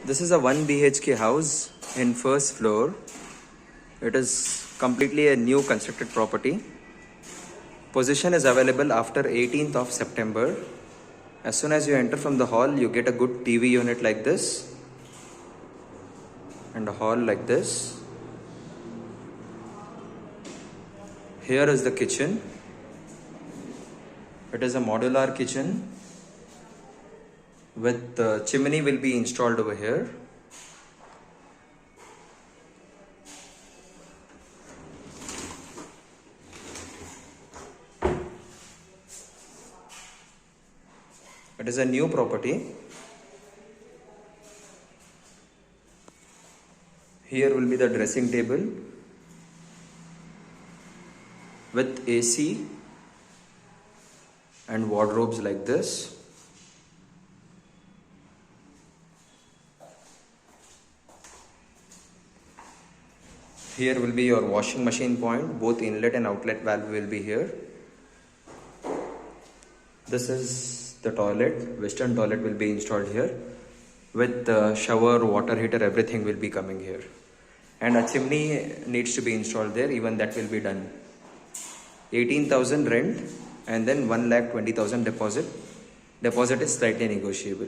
This is a 1 BHK house in first floor. It is completely a new constructed property. Possession is available after 18th of September. As soon as you enter from the hall, you get a good TV unit like this and a hall like this. Here is the kitchen. It is a modular kitchen with the chimney will be installed over here. It is a new property. Here will be the dressing table with AC and wardrobes like this. Here will be your washing machine point. Both inlet and outlet valve will be here. This is the toilet. Western toilet will be installed here with the shower, water heater, everything will be coming here. And a chimney needs to be installed there. Even that will be done. 18,000 rent and then 1,20,000 deposit. Deposit is slightly negotiable.